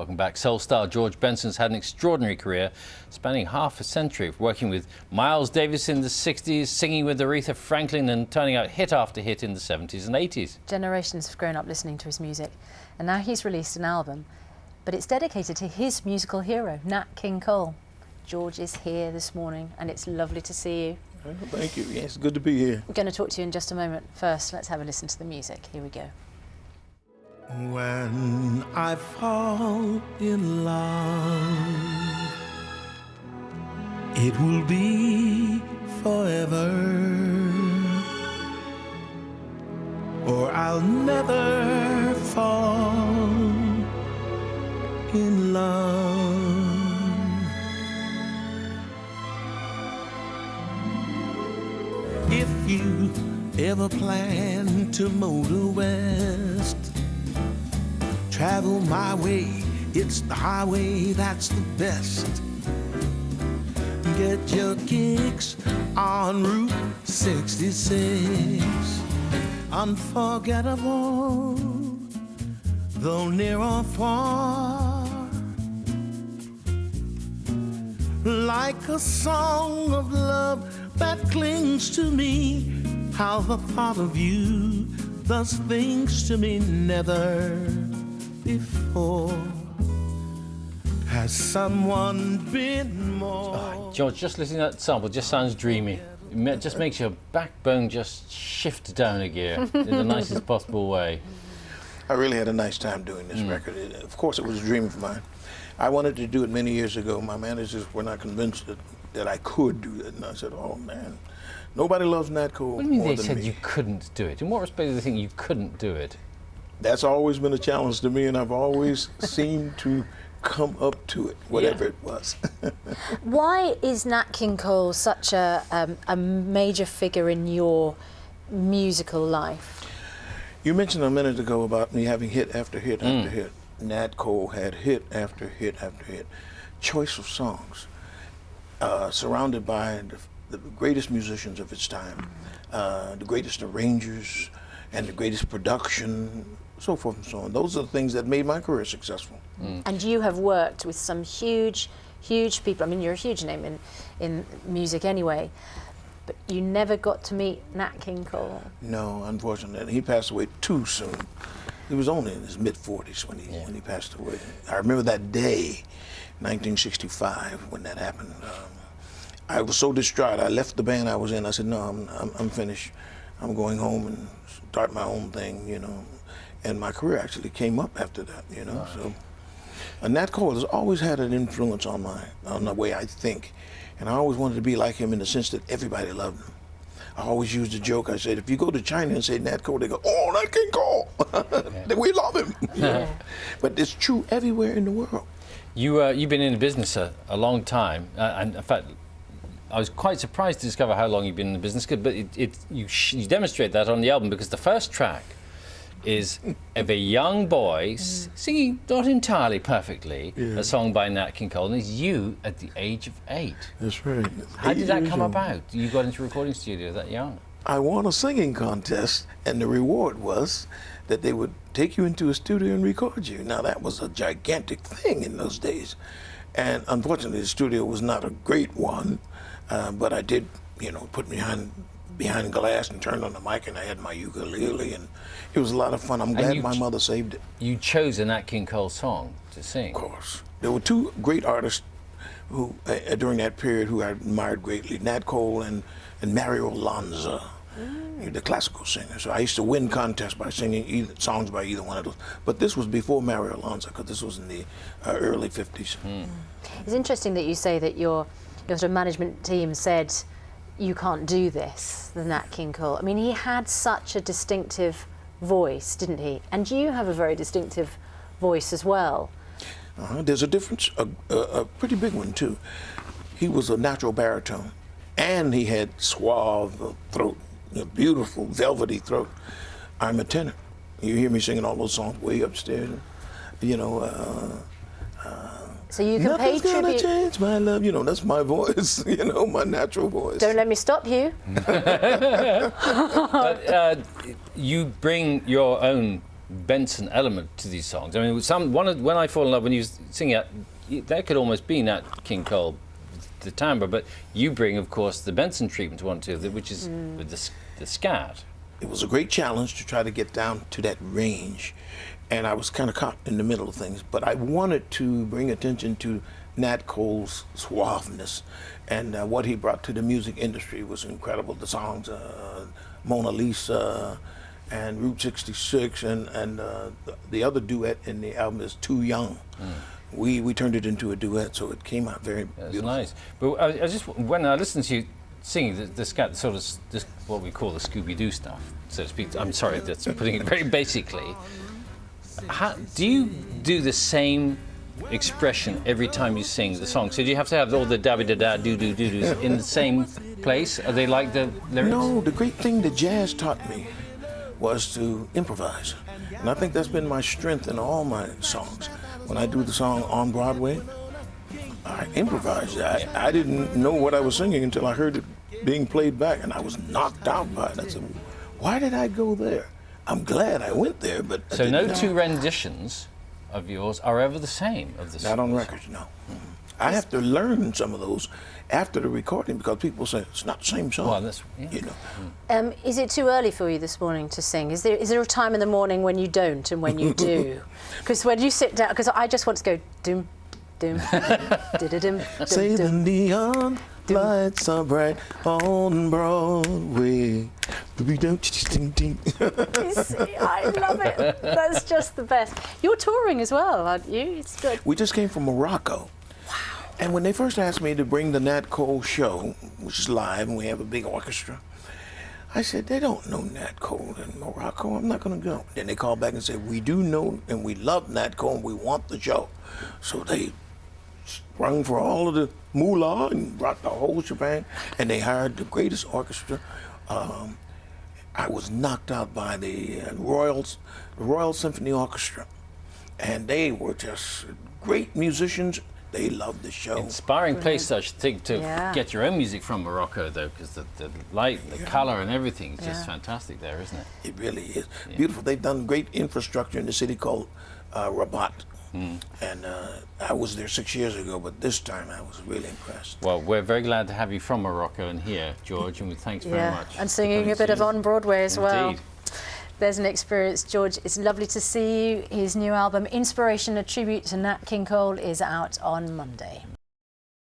Welcome back. Soul star George Benson's had an extraordinary career, spanning half a century, working with Miles Davis in the 60s, singing with Aretha Franklin and turning out hit after hit in the 70s and 80s. Generations have grown up listening to his music, and now he's released an album, but it's dedicated to his musical hero, Nat King Cole. George is here this morning, and it's lovely to see you. Well, thank you. Yes, good to be here. We're going to talk to you in just a moment. First, let's have a listen to the music. Here we go. When I fall in love, it will be forever, or I'll never fall in love. If you ever plan to motor west, travel my way, it's the highway that's the best. Get your kicks on Route 66. Unforgettable, though near or far, like a song of love that clings to me. How the thought of you does things to me never before. Has someone been more? Oh, George, just listening to that sample just sounds dreamy. It just makes your backbone just shift down a gear in the nicest possible way. I really had a nice time doing this record. Of course, it was a dream of mine. I wanted to do it many years ago. My managers were not convinced that I could do it, and I said, "Oh man, nobody loves Nat Cole." What do you mean more they than said me. you couldn't do it? In what respect do they think you couldn't do it? That's always been a challenge to me, and I've always seemed to come up to it, whatever it was. Why is Nat King Cole such a major figure in your musical life? You mentioned a minute ago about me having hit after hit after hit. Nat Cole had hit after hit after hit. Choice of songs, surrounded by the greatest musicians of its time, the greatest arrangers, and the greatest production, so forth and so on. Those are the things that made my career successful. And you have worked with some huge people. I mean, you're a huge name in music anyway, but you never got to meet Nat King Cole. No, unfortunately. He passed away too soon. He was only in his mid-40s when he passed away. I remember that day, 1965, when that happened. I was so distraught. I left the band I was in. I said, no, I'm finished. I'm going home and start my own thing, you know. And my career actually came up after that, you know. So, Nat Cole has always had an influence on the way I think. And I always wanted to be like him in the sense that everybody loved him. I always used a joke. I said, if you go to China and say Nat Cole, they go, oh, Nat King Cole. We love him. Yeah. But it's true everywhere in the world. You've been in the business a long time, and in fact, I was quite surprised to discover how long you've been in the business. But you demonstrate that on the album, because the first track is of a young boy singing, not entirely perfectly, a song by Nat King Cole, and it's you at the age of 8. That's right. How did that come about? You got into a recording studio that young? I won a singing contest, and the reward was that they would take you into a studio and record you. Now, that was a gigantic thing in those days. And unfortunately, the studio was not a great one, but I did, you know, put me behind glass and turned on the mic, and I had my ukulele, and it was a lot of fun. I'm glad my mother saved it. You chose a Nat King Cole song to sing. Of course. There were two great artists who, during that period, who I admired greatly, Nat Cole and Mario Lanza, the classical singer. So I used to win contests by singing songs by either one of those. But this was before Mario Lanza, because this was in the early 50s. It's interesting that you say that your sort of management team said, you can't do this, the Nat King Cole. I mean, he had such a distinctive voice, didn't he? And you have a very distinctive voice as well. There's a difference, a pretty big one too. He was a natural baritone, and he had suave throat, a beautiful velvety throat. I'm a tenor. You hear me singing all those songs way upstairs, you know. So you can pay Nothing's gonna tribute. change my love. You know, that's my voice. You know, my natural voice. Don't let me stop you. But you bring your own Benson element to these songs. I mean, When I Fall in Love, when you sing it, that could almost be Nat King Cole, the timbre, but you bring, of course, the Benson treatment to one too, which is with the scat. It was a great challenge to try to get down to that range, and I was kind of caught in the middle of things, but I wanted to bring attention to Nat Cole's suaveness, and what he brought to the music industry was incredible. The songs Mona Lisa and Route 66 and the other duet in the album is Too Young. We turned it into a duet, so it came out very beautiful. Nice. But I just, when I listened to you singing the scat, sort of this, what we call the Scooby-Doo stuff, so to speak. I'm sorry, that's putting it very basically. Do you do the same expression every time you sing the song? So do you have to have all the da-da-da, do-do-do-dos in the same place? Are they like the lyrics? No, the great thing that jazz taught me was to improvise. And I think that's been my strength in all my songs. When I do the song on Broadway, I improvised. I didn't know what I was singing until I heard it being played back, and I was knocked out by it. I said, why did I go there? I'm glad I went there, but... So no two renditions of yours are ever the same of the Not on records, no. I have to learn some of those after the recording because people say it's not the same song. Well, that's, yeah. You know. Is it too early for you this morning to sing? Is there a time in the morning when you don't and when you do? Because when you sit down, because I just want to go doom, doom, da-da-dum, Say the neon lights are bright on Broadway. I love it. That's just the best. You're touring as well, aren't you? It's good. We just came from Morocco. Wow. And when they first asked me to bring the Nat Cole show, which is live, and we have a big orchestra, I said, they don't know Nat Cole in Morocco. I'm not going to go. Then they called back and said, we do know and we love Nat Cole and we want the show. So they sprung for all of the moolah and brought the whole shebang, and they hired the greatest orchestra. I was knocked out by the Royal Symphony Orchestra, and they were just great musicians. They loved the show. Inspiring place, I should think, to get your own music from Morocco, though, because the light, the colour and everything is just fantastic there, isn't it? It really is. Beautiful. They've done great infrastructure in the city called Rabat. And I was there 6 years ago, but this time I was really impressed. Well, we're very glad to have you from Morocco and here, George, and thanks very much. And singing a bit of On Broadway as well. Indeed. There's an experience, George. It's lovely to see you. His new album, Inspiration, a tribute to Nat King Cole, is out on Monday.